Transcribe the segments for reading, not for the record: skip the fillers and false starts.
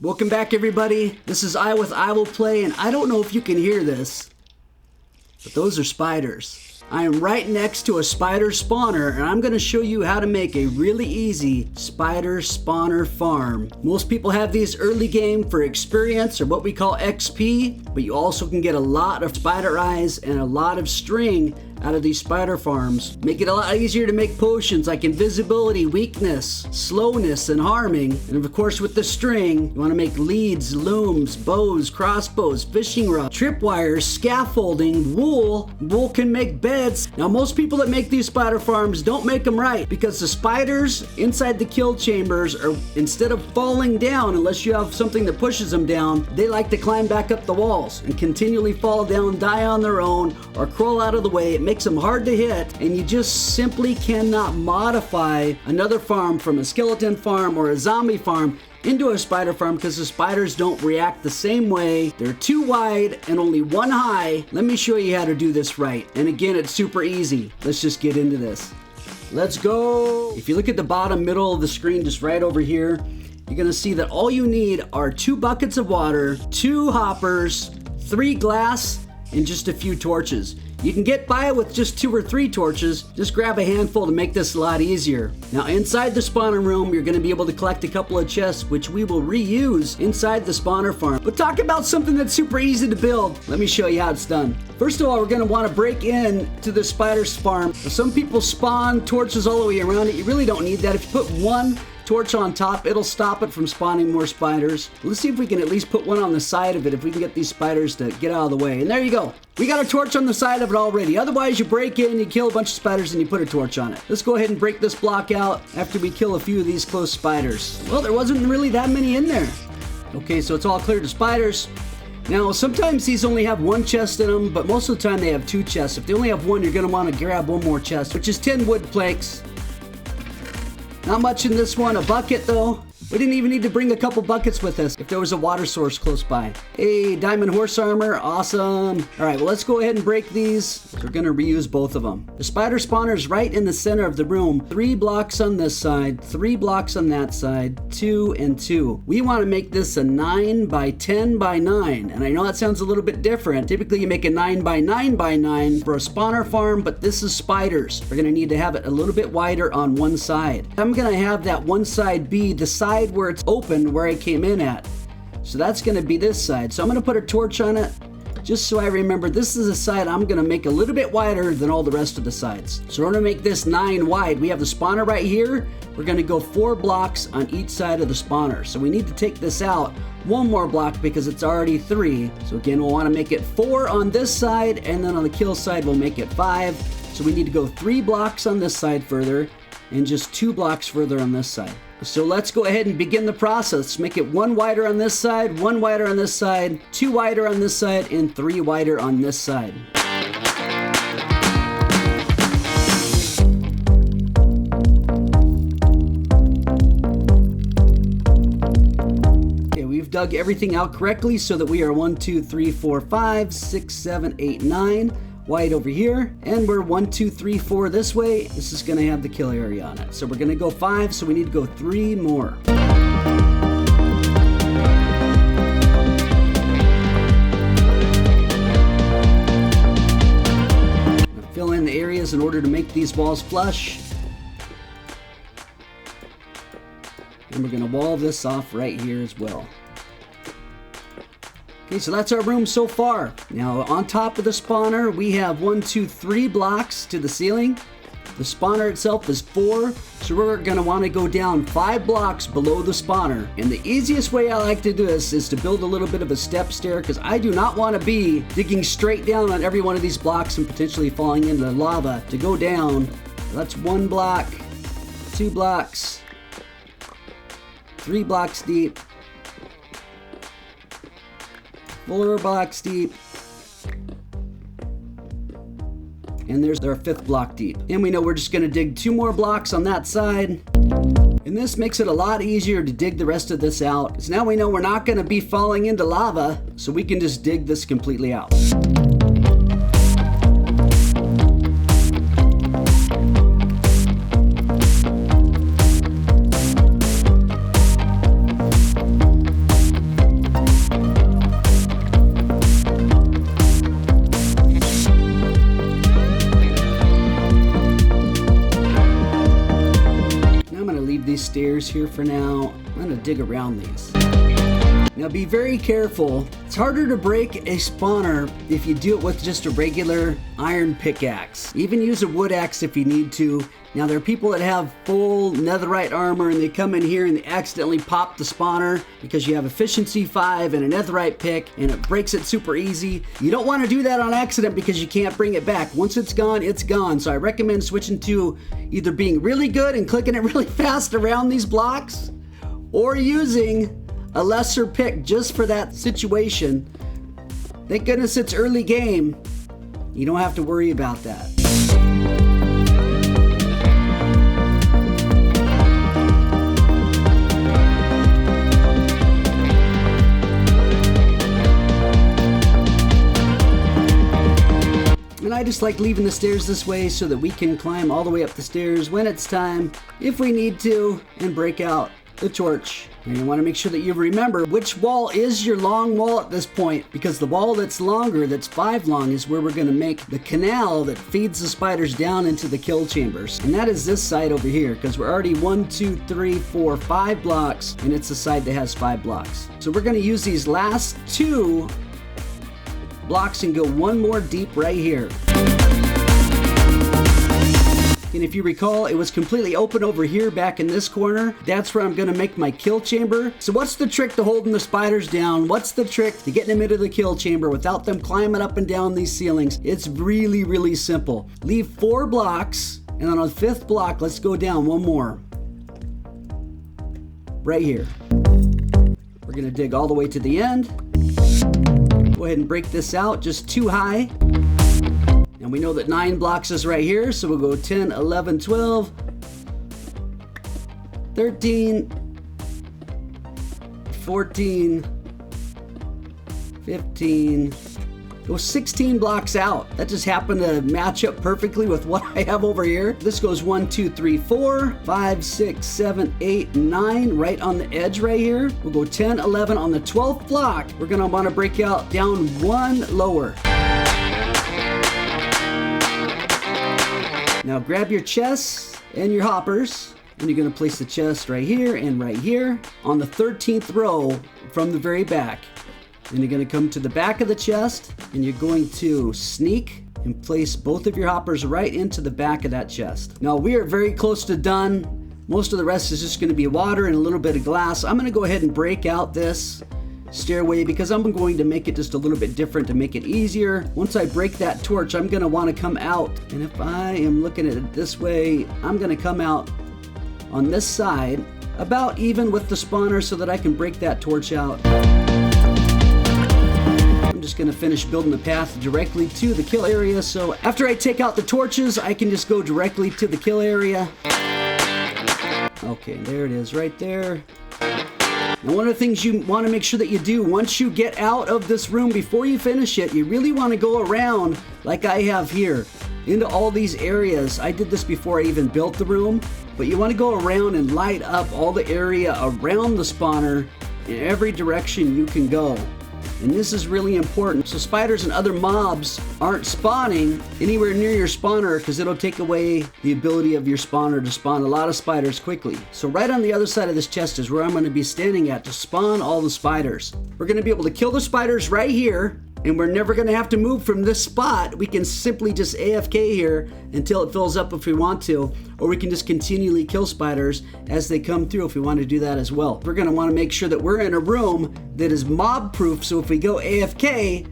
Welcome back, everybody. This is I with EyeWillPlay, and I don't know if you can hear this, but those are spiders. I am right next to a spider spawner, and I'm going to show you how to make a really easy spider spawner farm. Most people have these early game for experience, or what we call XP, but you also can get a lot of spider eyes and a lot of string out of these spider farms. Make it a lot easier to make potions like invisibility, weakness, slowness, and harming. And of course with the string, you want to make leads, looms, bows, crossbows, fishing rods, tripwires, scaffolding, wool. Wool can make beds. Now most people that make these spider farms don't make them right, because the spiders inside the kill chambers are, instead of falling down, unless you have something that pushes them down, they like to climb back up the walls and continually fall down, die on their own, or crawl out of the way. It makes them hard to hit, and you just simply cannot modify another farm from a skeleton farm or a zombie farm into a spider farm, because the spiders don't react the same way. They're too wide and only one high. Let me show you how to do this right. And again, it's super easy. Let's just get into this. Let's go. If you look at the bottom middle of the screen, just right over here, you're gonna see that all you need are 2 buckets of water, 2 hoppers, 3 glass, and just a few torches. You can get by with just 2 or 3 torches. Just grab a handful to make this a lot easier. Now inside the spawner room, you're gonna be able to collect a couple of chests, which we will reuse inside the spawner farm. But talk about something that's super easy to build. Let me show you how it's done. First of all, we're gonna wanna break in to the spider's farm. Some people spawn torches all the way around it. You really don't need that. If you put 1 torch on top, it'll stop it from spawning more spiders. Let's see if we can at least put 1 on the side of it, if we can get these spiders to get out of the way. And there you go. We got a torch on the side of it already. Otherwise, you break in, you kill a bunch of spiders, and you put a torch on it. Let's go ahead and break this block out after we kill a few of these close spiders. Well, there wasn't really that many in there. Okay, so it's all clear to spiders. Now, sometimes these only have 1 chest in them, but most of the time they have 2 chests. If they only have 1, you're gonna wanna grab 1 more chest, which is 10 wood planks. Not much in this one. A bucket though. We didn't even need to bring a couple buckets with us if there was a water source close by. Hey, diamond horse armor, awesome. All right, well, let's go ahead and break these. We're gonna reuse both of them. The spider spawner is right in the center of the room. 3 blocks on this side, 3 blocks on that side, 2 and 2. We wanna make this a 9 by 10 by 9. And I know that sounds a little bit different. Typically you make a 9 by 9 by 9 for a spawner farm, but this is spiders. We're gonna need to have it a little bit wider on one side. I'm gonna have that one side be the side where it's open, where I came in at. So that's gonna be this side. So I'm gonna put a torch on it, just so I remember this is a side I'm gonna make a little bit wider than all the rest of the sides. So we're gonna make this 9 wide. We have the spawner right here. We're gonna go 4 blocks on each side of the spawner. So we need to take this out 1 more block because it's already 3. So again, we'll wanna make it 4 on this side, and then on the kill side, we'll make it 5. So we need to go 3 blocks on this side further, and just 2 blocks further on this side. So let's go ahead and begin the process. Make it 1 wider on this side, 1 wider on this side, 2 wider on this side, and 3 wider on this side. Okay, we've dug everything out correctly so that we are 1, 2, 3, 4, 5, 6, 7, 8, 9. Wide over here, and we're 1, 2, 3, 4 this way. This is gonna have the kill area on it. So we're gonna go 5, so we need to go 3 more. Fill in the areas in order to make these walls flush. And we're gonna wall this off right here as well. Okay, so that's our room so far. Now on top of the spawner, we have 1, 2, 3 blocks to the ceiling. The spawner itself is 4, so we're gonna wanna go down 5 blocks below the spawner. And the easiest way I like to do this is to build a little bit of a step stair, because I do not wanna be digging straight down on every one of these blocks and potentially falling into the lava to go down. That's 1 block, 2 blocks, 3 blocks deep, 4 blocks deep, and there's our 5th block deep. And we know we're just gonna dig 2 more blocks on that side. And this makes it a lot easier to dig the rest of this out, because now we know we're not gonna be falling into lava, so we can just dig this completely out. stairs here for now. I'm gonna dig around these. Now be very careful. It's harder to break a spawner if you do it with just a regular iron pickaxe. Even use a wood axe if you need to. Now there are people that have full netherite armor and they come in here and they accidentally pop the spawner because you have efficiency 5 and a netherite pick and it breaks it super easy. You don't want to do that on accident because you can't bring it back. Once it's gone, it's gone. So I recommend switching to either being really good and clicking it really fast around these blocks or using a lesser pick just for that situation. Thank goodness it's early game. You don't have to worry about that. And I just like leaving the stairs this way so that we can climb all the way up the stairs when it's time, if we need to, and break out the torch. And you want to make sure that you remember which wall is your long wall at this point, because the wall that's longer, that's 5 long, is where we're going to make the canal that feeds the spiders down into the kill chambers. And that is this side over here, because we're already 1, 2, 3, 4, 5 blocks, and it's the side that has 5 blocks. So we're going to use these last 2 blocks and go one more deep right here. And if you recall, it was completely open over here back in this corner. That's where I'm gonna make my kill chamber. So what's the trick to holding the spiders down? What's the trick to getting them into the kill chamber without them climbing up and down these ceilings? It's really, really simple. Leave 4 blocks, and on the 5th block, let's go down one more. Right here. We're gonna dig all the way to the end. Go ahead and break this out just too high. And we know that 9 blocks is right here, so we'll go 10, 11, 12, 13, 14, 15, go 16 blocks out. That just happened to match up perfectly with what I have over here. This goes 1, 2, 3, 4, 5, 6, 7, 8, 9, right on the edge right here. We'll go 10, 11 on the 12th block. We're gonna wanna break out down 1 lower. Now grab your chests and your hoppers, and you're gonna place the chest right here and right here on the 13th row from the very back. And you're gonna come to the back of the chest and you're going to sneak and place both of your hoppers right into the back of that chest. Now we are very close to done. Most of the rest is just gonna be water and a little bit of glass. I'm gonna go ahead and break out this stairway because I'm going to make it just a little bit different to make it easier. Once I break that torch, I'm gonna wanna come out. And if I am looking at it this way, I'm gonna come out on this side about even with the spawner so that I can break that torch out. I'm just gonna finish building the path directly to the kill area. So after I take out the torches, I can just go directly to the kill area. Okay, there it is right there. And one of the things you want to make sure that you do once you get out of this room, before you finish it, you really want to go around like I have here into all these areas. I did this before I even built the room, but you want to go around and light up all the area around the spawner in every direction you can go. And this is really important so spiders and other mobs aren't spawning anywhere near your spawner, because it'll take away the ability of your spawner to spawn a lot of spiders quickly. So right on the other side of this chest is where I'm going to be standing at to spawn all the spiders. We're going to be able to kill the spiders right here, and we're never going to have to move from this spot. We can simply just AFK here until it fills up if we want to, or we can just continually kill spiders as they come through if we want to do that as well. We're going to want to make sure that we're in a room that is mob proof, so if we go AFK,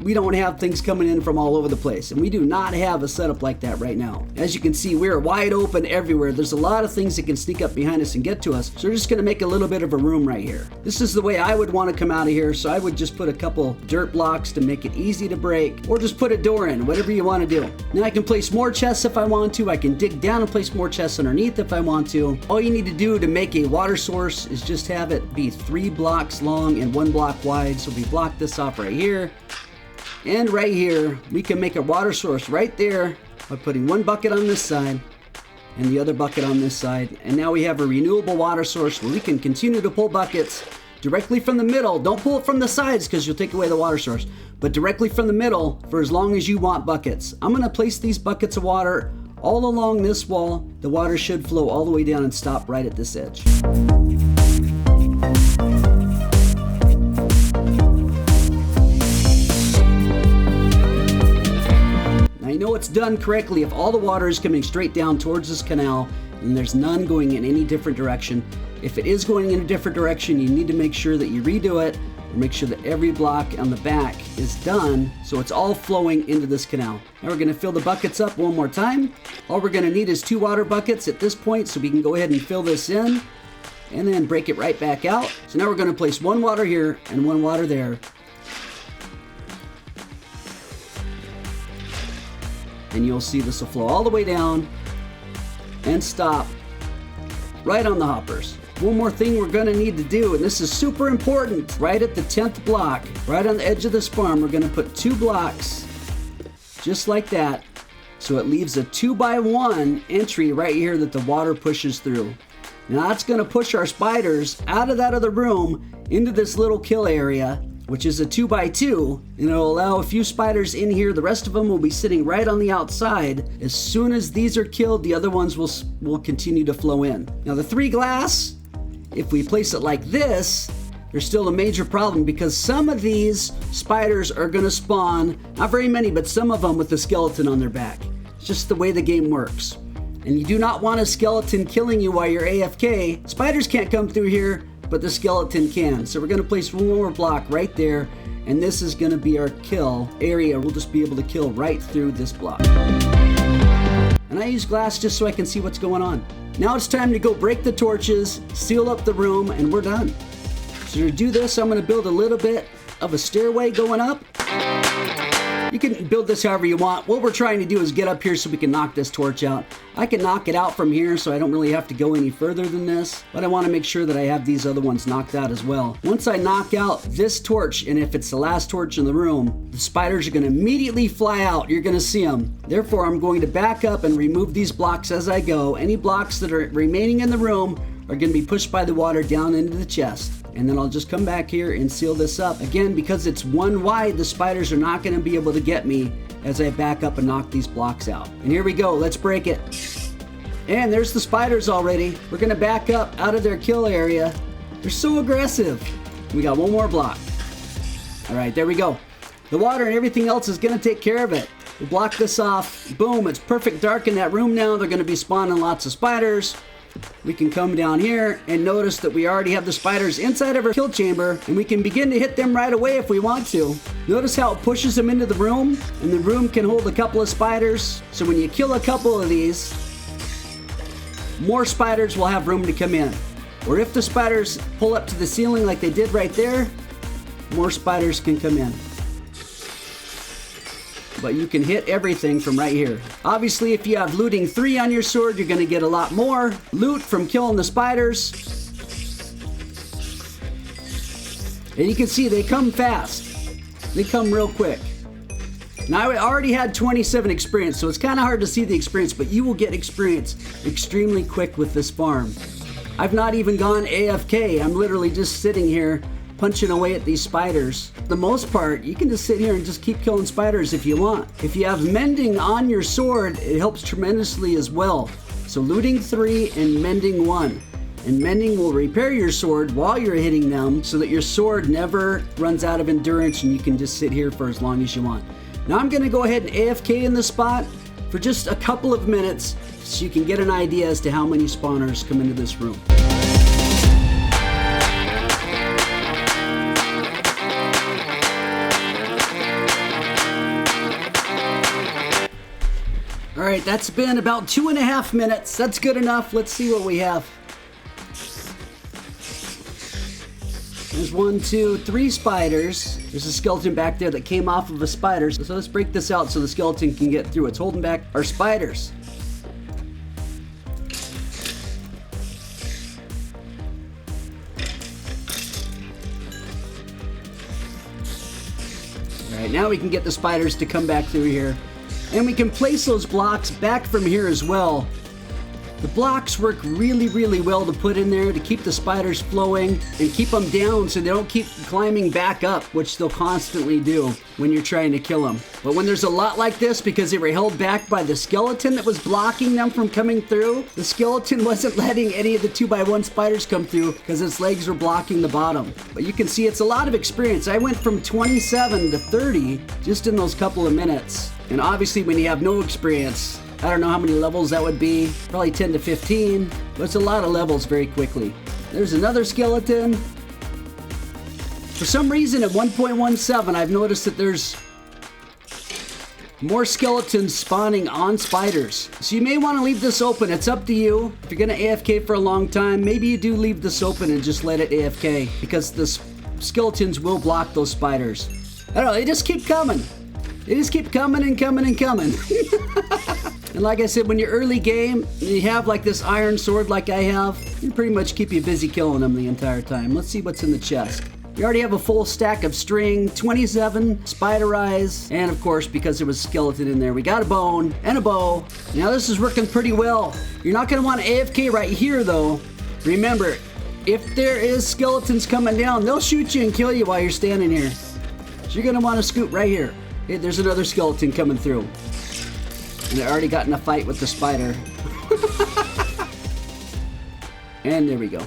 we don't have things coming in from all over the place. And we do not have a setup like that right now. As you can see, we're wide open everywhere. There's a lot of things that can sneak up behind us and get to us. So we're just gonna make a little bit of a room right here. This is the way I would want to come out of here. So I would just put a couple dirt blocks to make it easy to break, or just put a door in, whatever you want to do. Now I can place more chests if I want to. I can dig down and place more chests underneath if I want to. All you need to do to make a water source is just have it be 3 blocks long and 1 block wide. So we block this off right here. And right here, we can make a water source right there by putting 1 bucket on this side and the other bucket on this side. And now we have a renewable water source where we can continue to pull buckets directly from the middle. Don't pull it from the sides because you'll take away the water source, but directly from the middle for as long as you want buckets. I'm gonna place these buckets of water all along this wall. The water should flow all the way down and stop right at this edge. Now you know it's done correctly if all the water is coming straight down towards this canal and there's none going in any different direction. If it is going in a different direction, you need to make sure that you redo it, or make sure that every block on the back is done so it's all flowing into this canal. Now we're going to fill the buckets up one more time. All we're going to need is 2 water buckets at this point, so we can go ahead and fill this in and then break it right back out. So now we're going to place 1 water here and 1 water there. And you'll see this will flow all the way down and stop right on the hoppers. One more thing we're going to need to do, and this is super important, right at the 10th block, right on the edge of this farm, we're going to put 2 blocks just like that, so it leaves a 2x1 entry right here that the water pushes through. Now that's going to push our spiders out of that other room into this little kill area, which is a 2x2, and it'll allow a few spiders in here. The rest of them will be sitting right on the outside. As soon as these are killed, the other ones will continue to flow in. Now the 3 glass, if we place it like this, there's still a major problem because some of these spiders are going to spawn, not very many, but some of them with the skeleton on their back. It's just the way the game works. And you do not want a skeleton killing you while you're AFK. Spiders can't come through here, but the skeleton can. So we're going to place 1 more block right there, and this is going to be our kill area. We'll just be able to kill right through this block. And I use glass just so I can see what's going on. Now it's time to go break the torches, seal up the room, and we're done. So to do this, I'm going to build a little bit of a stairway going up. You can build this however you want. What we're trying to do is get up here so we can knock this torch out. I can knock it out from here, so I don't really have to go any further than this, but I want to make sure that I have these other ones knocked out as well. Once I knock out this torch, and if it's the last torch in the room, the spiders are going to immediately fly out. You're going to see them. Therefore, I'm going to back up and remove these blocks as I go. Any blocks that are remaining in the room are going to be pushed by the water down into the chest. And then I'll just come back here and seal this up. Again, because it's 1 wide, the spiders are not going to be able to get me as I back up and knock these blocks out. And here we go, let's break it. And there's the spiders already. We're going to back up out of their kill area. They're so aggressive. We got 1 more block. All right, there we go. The water and everything else is going to take care of it. We'll block this off. Boom, it's perfect dark in that room now. They're going to be spawning lots of spiders. We can come down here and notice that we already have the spiders inside of our kill chamber, and we can begin to hit them right away if we want to. Notice how it pushes them into the room, and the room can hold a couple of spiders. So when you kill a couple of these, more spiders will have room to come in. Or if the spiders pull up to the ceiling like they did right there, more spiders can come in. But you can hit everything from right here. Obviously, if you have looting 3 on your sword, you're going to get a lot more loot from killing the spiders. And you can see they come fast. They come real quick. Now, I already had 27 experience, so it's kind of hard to see the experience, but you will get experience extremely quick with this farm. I've not even gone AFK. I'm literally just sitting here punching away at these spiders. For the most part, you can just sit here and just keep killing spiders if you want. If you have mending on your sword, it helps tremendously as well. So looting 3 and mending 1. And mending will repair your sword while you're hitting them so that your sword never runs out of endurance and you can just sit here for as long as you want. Now I'm going to go ahead and AFK in the spot for just a couple of minutes so you can get an idea as to how many spawners come into this room. All right, that's been about 2.5 minutes. That's good enough. Let's see what we have. There's 1, 2, 3 spiders. There's a skeleton back there that came off of a spider. So let's break this out so the skeleton can get through. It's holding back our spiders. All right, now we can get the spiders to come back through here. And we can place those blocks back from here as well. The blocks work really, really well to put in there to keep the spiders flowing and keep them down so they don't keep climbing back up, which they'll constantly do when you're trying to kill them. But when there's a lot like this, because they were held back by the skeleton that was blocking them from coming through, the skeleton wasn't letting any of the 2x1 spiders come through because its legs were blocking the bottom. But you can see it's a lot of experience. I went from 27 to 30 just in those couple of minutes. And obviously when you have no experience, I don't know how many levels that would be, probably 10 to 15, but it's a lot of levels very quickly. There's another skeleton. For some reason at 1.17, I've noticed that there's more skeletons spawning on spiders. So you may want to leave this open. It's up to you. If you're going to AFK for a long time, maybe you do leave this open and just let it AFK, because the skeletons will block those spiders. I don't know, they just keep coming. They just keep coming and coming and coming. And like I said, when you're early game, and you have like this iron sword like I have, you pretty much keep you busy killing them the entire time. Let's see what's in the chest. We already have a full stack of string, 27 spider eyes, and of course, because there was a skeleton in there, we got a bone and a bow. Now this is working pretty well. You're not gonna want to AFK right here though. Remember, if there is skeletons coming down, they'll shoot you and kill you while you're standing here. So you're gonna want to scoot right here. Hey, there's another skeleton coming through. And I already got in a fight with the spider. And there we go.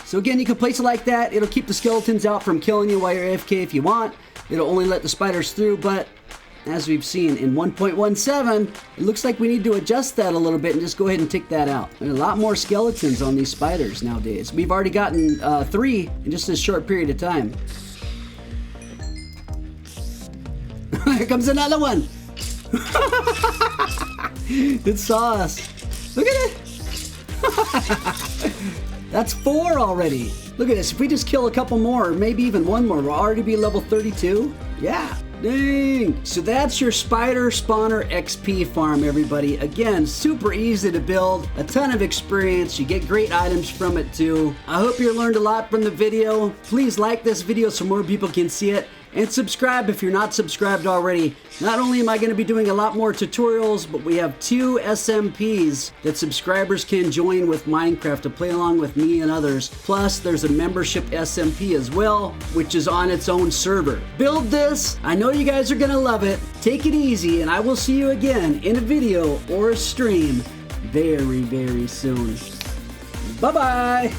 So again, you can place it like that. It'll keep the skeletons out from killing you while you're AFK if you want. It'll only let the spiders through, but as we've seen in 1.17, it looks like we need to adjust that a little bit and just go ahead and take that out. There's a lot more skeletons on these spiders nowadays. We've already gotten 3 in just this short period of time. Here comes another one. It saw us. Look at it. That's 4 already. Look at this. If we just kill a couple more, or maybe even one more, we'll already be level 32. Yeah. Dang. So that's your spider spawner XP farm, everybody. Again, super easy to build, a ton of experience. You get great items from it too. I hope you learned a lot from the video. Please like this video so more people can see it. And subscribe if you're not subscribed already. Not only am I going to be doing a lot more tutorials, but we have 2 SMPs that subscribers can join with Minecraft to play along with me and others. Plus, there's a membership SMP as well, which is on its own server. Build this. I know you guys are going to love it. Take it easy, and I will see you again in a video or a stream very, very soon. Bye-bye.